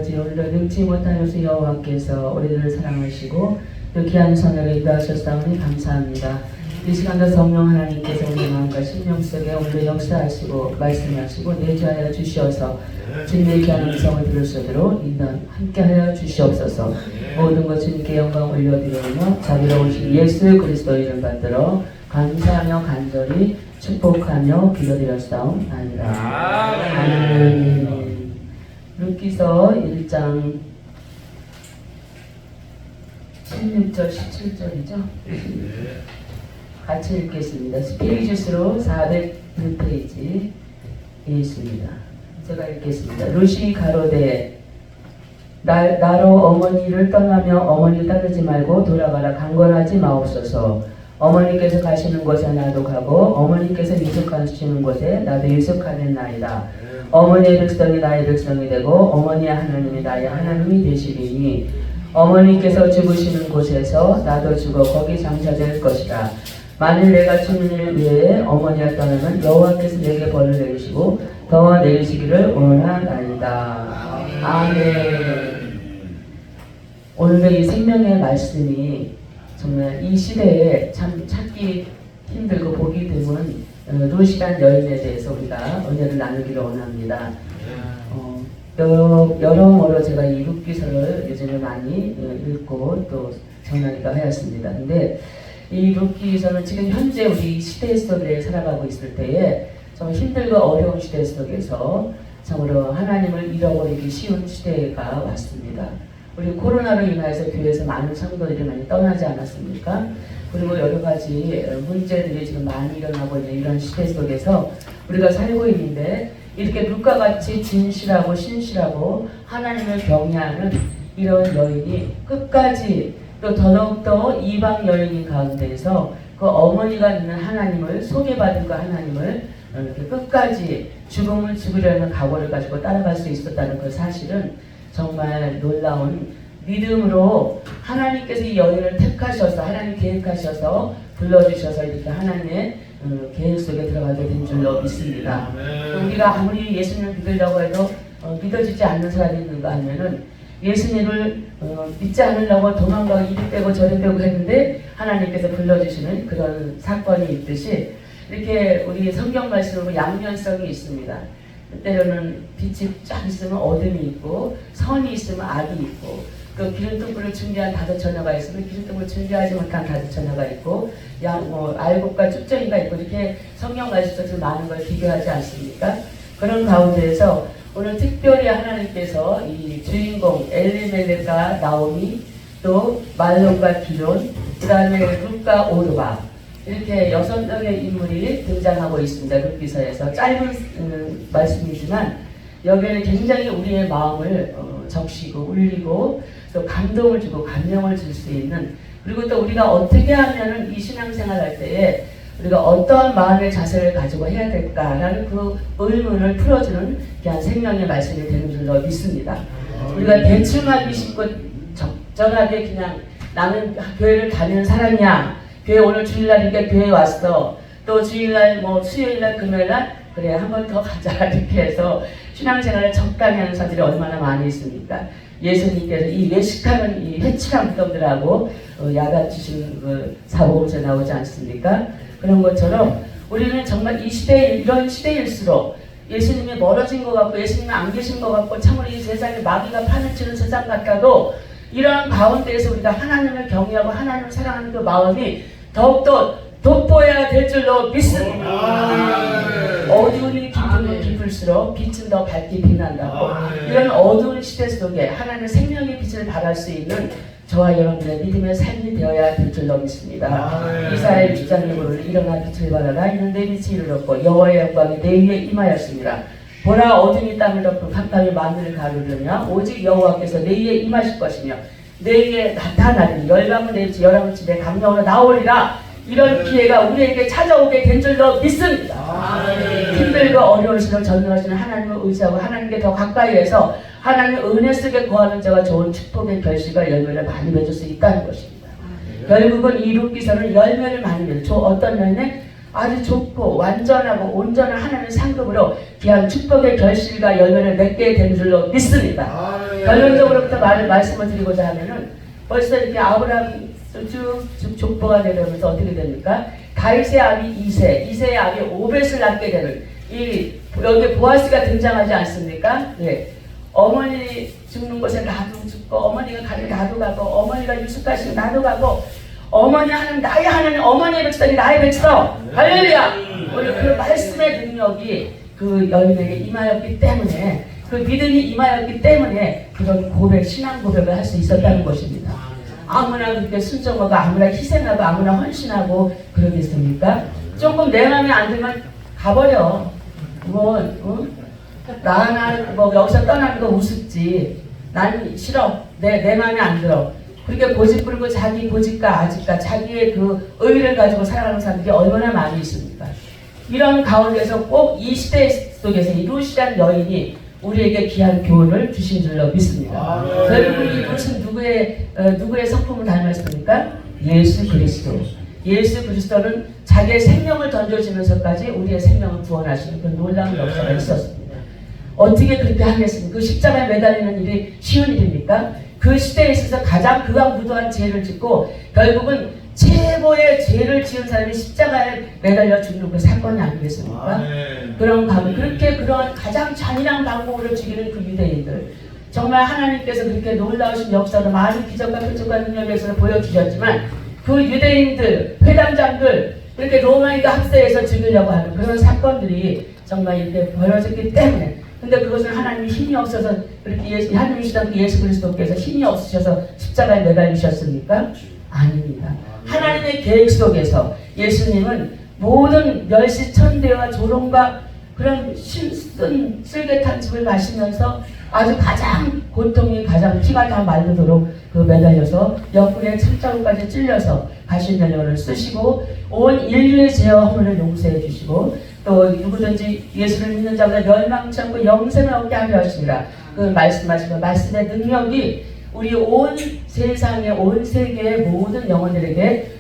아버지, 오늘도 능치 못하여서 여호와께서 우리들을 사랑하시고 또 귀한 선을 인도하셨사오니 감사합니다. 이 시간도 성령 하나님께서 우리 마음과 심령 속에 오늘도 역사하시고 말씀하시고 내주하여 주시어서 주님의 귀한 음성을 들을 수 있도록 인도 함께하여 주시옵소서. 모든 것 주님께 영광 올려드리며 자비로우신 예수 그리스도 이름 받들어 감사하며 간절히 축복하며 기도드렸사옵나이다. 아멘. 룻기서 1장 16절 17절이죠. 같이 읽겠습니다. 스피리주스로 401페이지에 있습니다. 제가 읽겠습니다. 룻이 가로되 나로 어머니를 떠나며 어머니를 따르지 말고 돌아가라. 강권하지 마옵소서. 어머니께서 가시는 곳에 나도 가고 어머니께서 유숙하시는 곳에 나도 유숙하겠나이다. 어머니의 백성이 나의 백성이 되고 어머니의 하나님이 나의 하나님이 되시리니 어머니께서 죽으시는 곳에서 나도 죽어 거기 장사될 것이라. 만일 내가 죽는 일 외에 어머니가 떠나면 여호와께서 내게 벌을 내리시고 더 내리시기를 원하나이다. 아멘. 오늘의 이 생명의 말씀이 정말 이 시대에 참 찾기 힘들고 보기 드문 룻이란 여인에 대해서 우리가 은혜를 나누기를 원합니다. 여러모로 제가 이 룻기서를 요즘에 많이 읽고 또 전하기도 하였습니다. 근데 이 룻기서는 지금 현재 우리 시대 속에 살아가고 있을 때에 좀 힘들고 어려운 시대 속에서 참으로 하나님을 잃어버리기 쉬운 시대가 왔습니다. 우리 코로나로 인해서 교회에서 많은 성도들이 많이 떠나지 않았습니까? 그리고 여러 가지 문제들이 지금 많이 일어나고 있는 이런 시대 속에서 우리가 살고 있는데 이렇게 룻과 같이 진실하고 신실하고 하나님을 경외하는 이런 여인이 끝까지 또 더더욱더 이방 여인인 가운데에서 그 어머니가 있는 하나님을 소개받은 그 하나님을 이렇게 끝까지 죽음을 죽으려는 각오를 가지고 따라갈 수 있었다는 그 사실은 정말 놀라운 믿음으로 하나님께서 이 여인을 택하셔서 하나님 계획하셔서 불러주셔서 이렇게 하나님의 계획 속에 들어가게 된 줄로 믿습니다. 우리가 아무리 예수님을 믿으려고 해도 믿어지지 않는 사람이 있는가 하면은 예수님을 믿지 않으려고 도망가고 이리 빼고 저리 빼고 했는데 하나님께서 불러주시는 그런 사건이 있듯이 이렇게 우리 성경 말씀으로 양면성이 있습니다. 때로는 빛이 쫙 있으면 어둠이 있고 선이 있으면 악이 있고 그 기름등불을 준비한 다섯 처녀가 있으면 기름등불을 준비하지 못한 다섯 처녀가 있고 알곡과 쭉정이가 있고 이렇게 성경 말씀에서 많은 걸 비교하지 않습니까? 그런 가운데에서 오늘 특별히 하나님께서 이 주인공 엘리멜렉과 나오미 또 말론과 기론 그 다음에 룻과 오르바 이렇게 6명의 인물이 등장하고 있습니다. 룻기서에서 짧은 말씀이지만 여기에는 굉장히 우리의 마음을 적시고 울리고 또 감동을 주고 감명을 줄 수 있는 그리고 또 우리가 어떻게 하면은 이 신앙생활 할 때에 우리가 어떠한 마음의 자세를 가지고 해야 될까라는 그 의문을 풀어주는 귀한 생명의 말씀이 되는 줄로 믿습니다. 우리가 대충 하기 쉽고 적절하게 그냥 나는 교회를 다니는 사람이야. 교회 오늘 주일날이니까 교회에 왔어. 또 주일날 수요일날 금요일날 그래 한 번 더 가자 이렇게 해서 신앙생활을 적당히 하는 사람들이 얼마나 많이 있습니까? 예수님께서 이 외식하는 이 회칠한 무덤들하고 야단치신 그 사복음서에 나오지 않습니까? 그런 것처럼 우리는 정말 이 시대에 이런 시대일수록 예수님이 멀어진 것 같고 예수님이 안 계신 것 같고 참으로 이 세상에 마귀가 판을 치는 세상 같아도 이러한 가운데에서 우리가 하나님을 경외하고 하나님을 사랑하는 그 마음이 더욱더 돋보여야 될 줄로 믿습니다. 어두운이 깊으면 깊을수록 빛은 더 밝게 빛난다고 이런 어두운 시대 속에 하나님의 생명의 빛을 발할 수 있는 저와 여러분들의 믿음의 삶이 되어야 될 줄로 믿습니다. 이사야 6장에 일어나 빛을 발하라 이는 내 빛이 이르렀고 여호와의 영광이 내 위에 임하였습니다. 보라 어둠이 땅을 덮고 캄캄이 만물을 가르려며 오직 여호와께서 내 위에 임하실 것이며 내 위에 나타나리니 열방은 내 집 열왕은 집에 강령으로 나오리라. 이런 기회가 우리에게 찾아오게 된 줄로 믿습니다. 힘들고 어려울수록 전능하시는 하나님을 의지하고 하나님께 더 가까이해서 하나님의 은혜 속에 거하는 자가 좋은 축복의 결실과 열매를 많이 맺을 수 있다는 것입니다. 결국은 이 룻기서는 열매를 많이 맺죠. 어떤 열매? 아주 좋고 완전하고 온전한 하나님의 상급으로 귀한 축복의 결실과 열매를 맺게 된 줄로 믿습니다. 결론적으로부터 말씀을 드리고자 하면은 벌써 이렇게 아브라함 쭉 족보가 내려오면서 어떻게 됩니까? 다윗의 아비 이세의 아비 오벳을 낳게 되는 여기 보아스가 등장하지 않습니까? 네. 어머니 죽는 곳에 나도 죽고 어머니가 가는 나도 가고 어머니가 유숙하시는 나도 가고 어머니 하는 나의 하나님 어머니의 백성이 나의 백성 할렐루야. 오늘 그 말씀의 능력이 그 여인에게 임하였기 때문에 그 믿음이 임하였기 때문에 그런 고백 신앙 고백을 할 수 있었다는 것입니다. 아무나 그렇게 순종하고 아무나 희생하고 아무나 헌신하고 그러겠습니까? 조금 내 마음에 안 들면 가버려. 나 여기서 떠나는 거 우습지. 난 싫어. 내 마음에 안 들어. 그렇게 고집 부리고 자기 고집과 아집과 자기의 그 의의를 가지고 살아가는 사람들이 얼마나 많이 있습니까? 이런 가운데서 꼭 이 시대 속에서 이 루시라는 여인이 우리에게 귀한 교훈을 주신 줄로 믿습니다. 여러분 이 루시는 누구의 성품을 닮았습니까? 예수 그리스도. 예수 그리스도는 자기의 생명을 던져주면서까지 우리의 생명을 구원하시는 그 놀라운 역사가 있었습니다. 어떻게 그렇게 하겠습니까? 그 십자가에 매달리는 일이 쉬운 일입니까? 그 시대에 있어서 가장 극악무도한 죄를 짓고 결국은 최고의 죄를 지은 사람이 십자가에 매달려 죽는 그 사건이 아니겠습니까? 그렇게 그러한 가장 잔인한 방법으로 죽이는 그 유대인들 정말 하나님께서 그렇게 놀라우신 역사로 많은 기적과 표적과 능력에서 보여주셨지만 그 유대인들, 회당장들 그렇게 로마인과 합세해서 죽이려고 하는 그런 사건들이 정말 이렇게 벌어졌기 때문에 근데 그것은 하나님이 힘이 없어서 그렇게 하나님이시던 예수 그리스도께서 힘이 없으셔서 십자가에 매달리셨습니까? 아닙니다. 하나님의 계획 속에서 예수님은 모든 멸시천대와 조롱과 그런 쓸개탄 즙을 마시면서 아주 가장 고통이 가장 피가 다 마르도록 그 매달려서 옆구리에 천자국까지 찔려서 가시면을 쓰시고 온 인류의 죄와 허물을 용서해 주시고 또 누구든지 예수를 믿는 자보다 멸망치 않고 영생을 얻게 하려 하시니라. 그 말씀하시고 말씀의 능력이 우리 온 세상의 온 세계의 모든 영혼들에게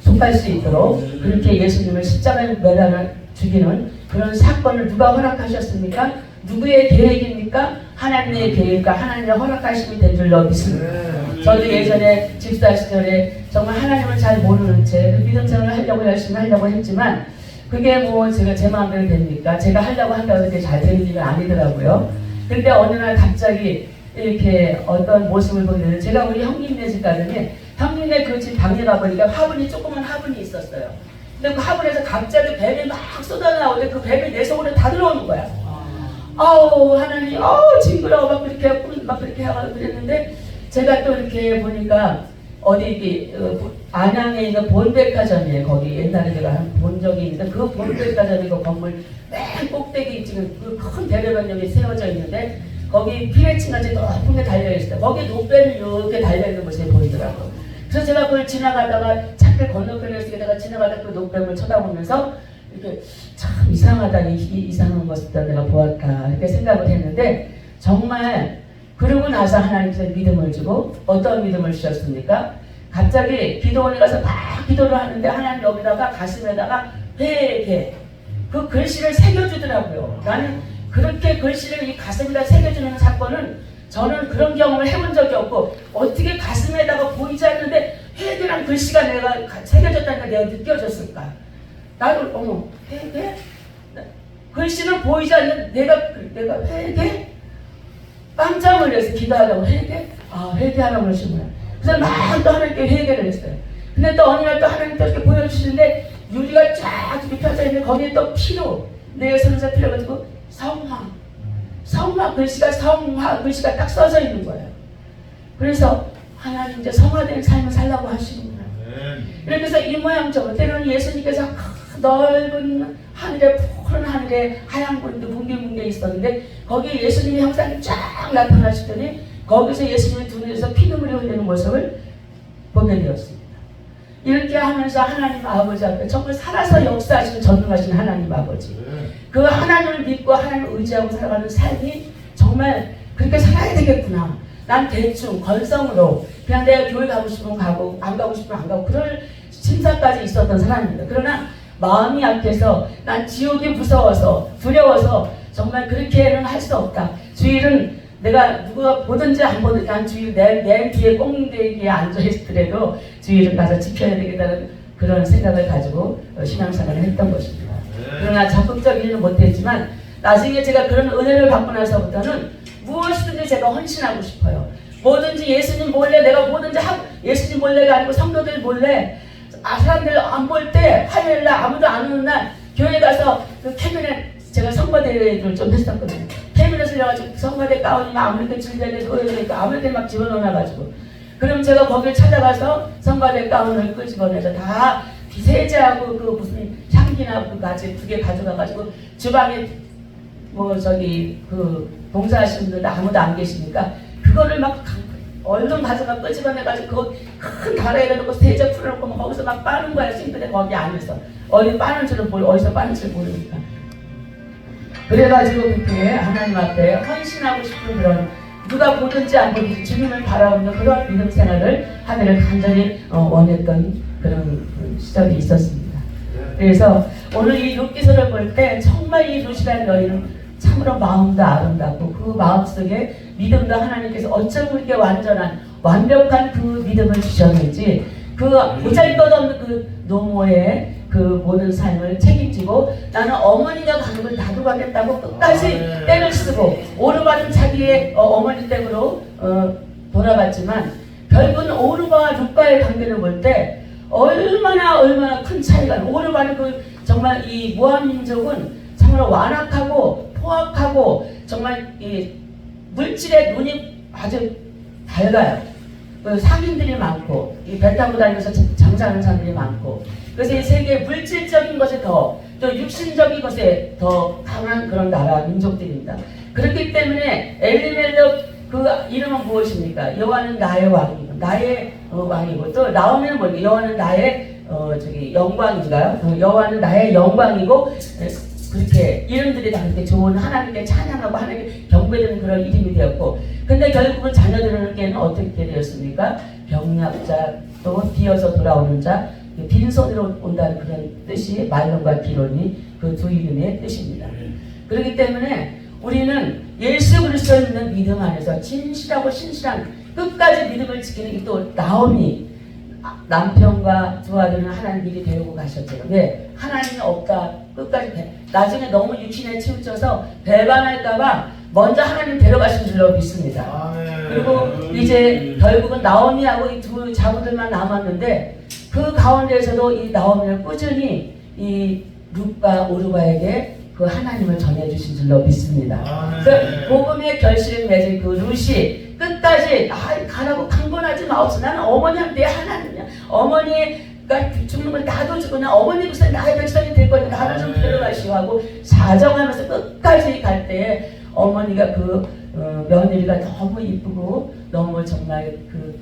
속할 수 있도록 그렇게 예수님을 십자가에 매달아 죽이는 그런 사건을 누가 허락하셨습니까? 누구의 계획입니까? 하나님의 계획과 하나님의 허락하심이 된 줄로 믿습니다. 저도 예전에 집사 시절에 정말 하나님을 잘 모르는 채 믿음 생활을 하려고 열심히 하려고 했지만 그게 뭐 제가 제 마음대로 됩니까? 제가 하려고 한다고 그렇게 잘 되는 일은 아니더라고요. 근데 어느 날 갑자기 이렇게 어떤 모습을 보이는데 제가 우리 형님네 집 가더니 형님네 그 집 방에 가보니까 화분이 조그만 화분이 있었어요. 근데 그 화분에서 갑자기 뱀이 막 쏟아나오는데 그 뱀이 내 속으로 다 들어오는 거야. 아우 하나님 아우 징그러워 막 그렇게 하고 그랬는데 제가 또 이렇게 보니까 어디 안양에 있는 본백화점이에요. 거기 옛날에 제가 본 적이 있는데 그 본백화점이 그 건물 맨 꼭대기 지금 그 큰 대려변역이 세워져 있는데 거기 피레침같이 높은 게 달려있어요. 거기 녹뱀이 이렇게 달려있는 모습이 보이더라고요. 그래서 제가 그걸 지나가다가 차길 건너편에서 내가 지나가다가 그 녹뱀을 쳐다보면서 이렇게 참 이상하다 이상한 것을 내가 보았다 이렇게 생각을 했는데 정말 그러고 나서 하나님께서 믿음을 주고 어떤 믿음을 주셨습니까? 갑자기 기도원에 가서 막 기도를 하는데 하나님 여기다가 가슴에다가 회개 그 글씨를 새겨주더라고요. 나는 그렇게 글씨를 이 가슴에다 새겨주는 사건은 저는 그런 경험을 해본 적이 없고 어떻게 가슴에다가 보이지 않는데 회개란 글씨가 내가 새겨졌다는 걸 내가 느껴졌을까? 나도 어머 회개? 글씨는 보이지 않는 내가 회개? 깜짝 놀라서 기도하려고 회개? 아 회개하라고 그러시구나. 그래서 막 또 하나님께 회개를 했어요. 근데 또 어느 날 또 하나님께 이렇게 보여주시는데 유리가 쫙 이렇게 펴져 있는데 거기에 또 피로 내 손에서 피려가지고 성화 글씨가 글씨가 딱 써져 있는 거예요. 그래서 하나님 이제 성화된 삶을 살라고 하시는구나. 이렇게 해서 이 모양처럼 때로는 예수님께서 넓은 하늘에 푸른 하늘에 하얀 구름도 뭉게뭉게 있었는데 거기에 예수님의 형상이 쫙 나타나시더니 거기서 예수님의 두 눈에서 피눈물이 흘리는 모습을 보게 되었습니다. 이렇게 하면서 하나님 아버지 앞에 정말 살아서 역사하시는 전능하신 하나님 아버지 그 하나님을 믿고 하나님을 의지하고 살아가는 삶이 정말 그렇게 살아야 되겠구나. 난 대충 건성으로 그냥 내가 교회 가고 싶으면 가고 안 가고 싶으면 안 가고 그럴 심사까지 있었던 사람입니다. 그러나 마음이 약해서 난 지옥이 무서워서 두려워서 정말 그렇게는 할 수 없다. 주일은 내가 누가 보든지 안 보든지 난 주위를 내 뒤에 꽁대기에 앉아있더라도 주위를 가서 지켜야 되겠다는 그런 생각을 가지고 신앙생활을 했던 것입니다. 그러나 적극적이지는 못했지만 나중에 제가 그런 은혜를 받고 나서부터는 무엇이든지 제가 헌신하고 싶어요. 뭐든지 예수님 몰래 내가 뭐든지 하고, 예수님 몰래가 아니고 성도들 몰래 사람들 안 볼 때 화요일날 아무도 안 오는 날 교회 가서 그 캐비넷 제가 선거대회를 좀 했었거든요. 캐비넷을 해가지고 선거대 가운이면 아무렇게 질대를 보여주니까 아무렇게 막 집어넣어놔가지고 그럼 제가 거길 찾아가서 선거대 가운을 끄집어내서 다 세제하고 그 무슨 향기나 그 가지 두 개 가져가가지고 주방에 뭐 저기 그 봉사하시는 분들 아무도 안 계시니까 그거를 막 얼른 가져가 끄집어내가지고 그거 큰 다라에다 놓고 세제 풀어놓고 막 거기서 막 빠는 거야. 싱크대 거기 안에서 어디 빠는 줄은 어디서 빠는 줄 모르니까. 그래가지고 그렇게 하나님 앞에 헌신하고 싶은 그런 누가 보든지 안 보든지 주님을 바라보는 그런 믿음 생활을 하기를 간절히 원했던 그런 시절이 있었습니다. 그래서 오늘 이 룻기서를 볼 때 정말 이 룻이라는 여인은 참으로 마음도 아름답고 그 마음속에 믿음도 하나님께서 어쩜 그렇게 완벽한 그 믿음을 주셨는지 그 보잘것없는 그 노모의 그 모든 삶을 책임지고 나는 어머니가 가는 걸 나도 가겠다고 끝까지 떼를 쓰고 오르바는 자기의 어머니 댁으로 돌아갔지만 결국은 오르바와 룻과의 관계를 볼 때 얼마나 큰 차이가 오르바는 그 정말 이 모압 민족은 정말 완악하고 포악하고 정말 이 물질의 눈이 아주 밝아요. 그 상인들이 많고 이 배 타고 다니면서 장사하는 사람들이 많고 그래서 이 세계 물질적인 것에 또 육신적인 것에 더 강한 그런 나라 민족들입니다. 그렇기 때문에 엘리멜렉 그 이름은 무엇입니까? 여호와는 나의 왕이고 나의 왕이고 또 나오면 뭐니 여호와는 나의 영광인가요? 여호와는 나의 영광이고 그렇게 이름들이 다 그렇게 좋은 하나님께 찬양하고 하나님께 경배되는 그런 이름이 되었고 근데 결국은 자녀들에게는 어떻게 되었습니까? 병약자 또 비어서 돌아오는 자 빈손으로 온다는 그런 뜻이 말론과 기론이 그 두 이름의 뜻입니다. 그렇기 때문에 우리는 예수 그리스도를 믿는 믿음 안에서 진실하고 신실한 끝까지 믿음을 지키는 또 나오미 남편과 두 아들은 하나님 미리 데리고 가셨죠. 왜? 하나님이 없다 끝까지 나중에 너무 육신에 치우쳐서 배반할까봐 먼저 하나님 데려가신 줄로 믿습니다. 그리고 이제 결국은 나오미하고 이 두 자부들만 남았는데 그 가운데에서도 이 나오미는 꾸준히 이 룻과 오르바에게 그 하나님을 전해주신 줄로 믿습니다. 그 복음의 결실을 맺은 그 룻이 끝까지 가라고 강권하지 마옵소. 나는 어머니한테 내 하나님이야. 어머니가 죽는 걸 나도 죽고 나 어머니 그래서 나의 백성이 될 거니까 나를 좀 데려가시오 하고 사정하면서 끝까지 갈 때에 어머니가 그 며느리가 너무 이쁘고 너무 정말 그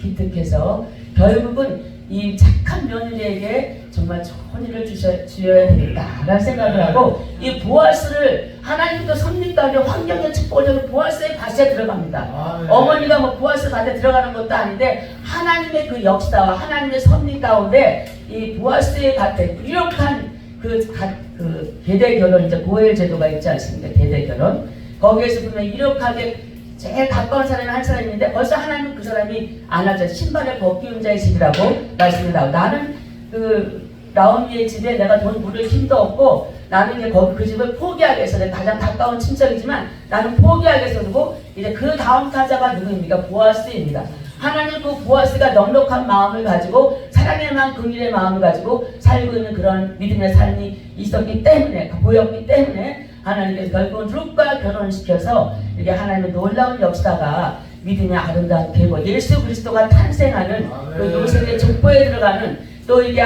기특해서 결국은 이 착한 며느리에게 정말 좋은 일을 주셔야 되겠다라는 생각을 하고 이 보아스를 하나님도 섭리 가운데 환경의 축복을 주고 보아스의 밭에 들어갑니다. 어머니가 뭐 보아스 밭에 들어가는 것도 아닌데 하나님의 그 역사와 하나님의 섭리 가운데 이 보아스의 밭에 유력한 그 대대 결혼 이제 고엘 제도가 있지 않습니까? 대대 결혼 거기에서 보면 유력하게 제일 가까운 사람이 한 사람인데 벌써 하나님은 그 사람이 안 하죠. 신발을 벗기운 자의 집이라고 말씀이 나오고 나는 그 나오미의 집에 내가 돈 물을 힘도 없고 나는 이제 거기 그 집을 포기하겠어. 내가 가장 가까운 친척이지만 나는 포기하겠어. 그리고 이제 그 다음 타자가 누구입니까? 보아스입니다. 하나님 그 보아스가 넉넉한 마음을 가지고 사랑의 마음, 긍휼의 마음을 가지고 살고 있는 그런 믿음의 삶이 있었기 때문에 보였기 때문에 하나님께서 결국은 룻과 결혼시켜서 이게 하나님의 놀라운 역사가 믿음의 아름다운 계보 예수 그리스도가 탄생하는 그 요셉의 족보에 들어가는 또 이게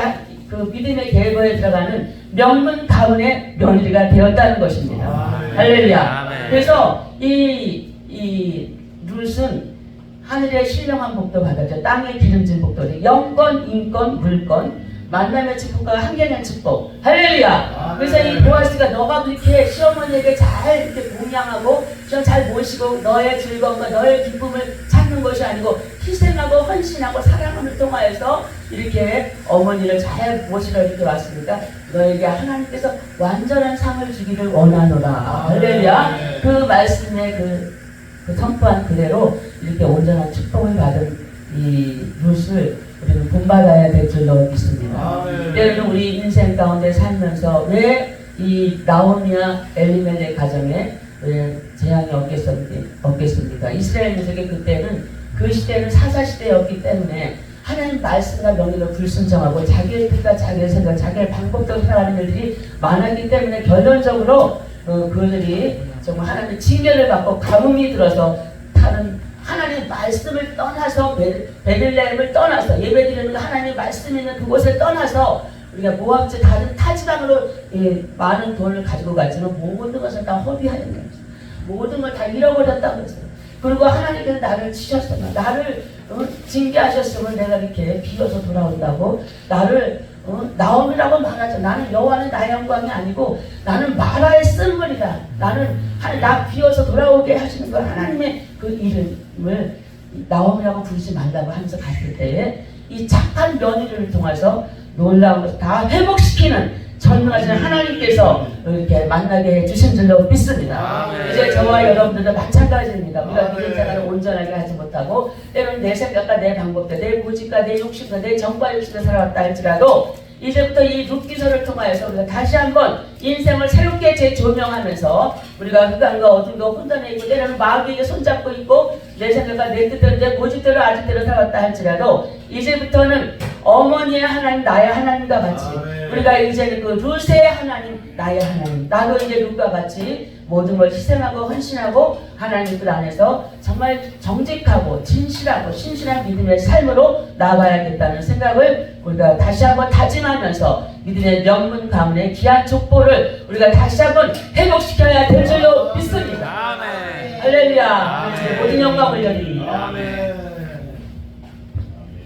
그 믿음의 계보에 들어가는 명문 가문의 며느리가 되었다는 것입니다. 할렐루야. 그래서 이 룻은 하늘의 신령한 복도 받았죠. 땅에 기름진 복도, 영권, 인권, 물권, 만남의 축복과 한계는 축복. 할렐루야. 그래서 이 보아스가 너가 그렇게 시어머니에게 잘 이렇게 봉양하고 잘 모시고 너의 즐거움과 너의 기쁨을 찾는 것이 아니고 희생하고 헌신하고 사랑을 통하여서 이렇게 어머니를 잘 모시러 이렇게 왔으니까 너에게 하나님께서 완전한 상을 주기를 원하노라. 할렐루야. 그 말씀의 그 그 선포한 그대로 이렇게 온전한 축복을 받은 이 룻을 우리는 본받아야 될 줄로 믿습니다. 때로는 우리 인생 가운데 살면서 왜 이 나오미와 엘리멜렉 가정에 왜 재앙이 없겠습니까? 이스라엘 민족의 그때는 그 시대는 사사시대였기 때문에 하나님 말씀과 명령을 불순종하고 자기의 뜻과 자기의 생각, 자기의 방법대로 살아가는 일들이 많았기 때문에 결론적으로 그들이 정말 하나님의 징계를 받고 가뭄이 들어서 다른 하나님의 말씀을 떠나서 베들레헴을 떠나서 예배드리는 하나님의 말씀이 있는 그곳을 떠나서 우리가 모압지 다른 타지방으로 많은 돈을 가지고 갔지만 모든 것을 다 허비하였는 거죠. 모든 걸 다 잃어버렸다고 했어요. 그리고 하나님께서 나를 치셨으면 나를 징계하셨으면 내가 이렇게 비어서 돌아온다고 나를 나오미라고 말하죠. 나는 여호와는 나의 영광이 아니고 나는 마라의 쓴물이다. 나는 나 비어서 돌아오게 하시는 건 하나님의 그 이름을 나오미라고 부르지 말라고 하면서 갔을 때에 이 착한 며느리를 통해서 놀라운 것을 다 회복시키는 전능하신 하나님께서 이렇게 만나게 해주신 줄로 믿습니다. 이제 저와 여러분들도 마찬가지입니다. 우리가 믿음 생활을 온전하게 하지 못하고 때로는 내 생각과 내 방법대로 내 고집과 내 욕심과 내 정과 욕심을 살아왔다 할지라도 이제부터 이 룻기서를 통하여서 우리가 다시 한번 인생을 새롭게 재조명하면서 우리가 흑암과 어둠과 혼돈에 있고 때로는 마귀에게 손잡고 있고 내 생각과 내 뜻대로 내 고집대로 아직대로 살았다 할지라도 이제부터는 어머니의 하나님 나의 하나님과 같이 우리가 이제는 그 룻의 하나님 나의 하나님 나도 이제 룻과 같이 모든 걸 희생하고 헌신하고 하나님 들 안에서 정말 정직하고 진실하고 신실한 믿음의 삶으로 나아가야겠다는 생각을 우리가 다시 한번 다짐하면서 믿음의 명문 가문의 귀한 족보를 우리가 다시 한번 회복시켜야 될 줄로 믿습니다. 할렐루야. 모든 영광을 올려드립니다.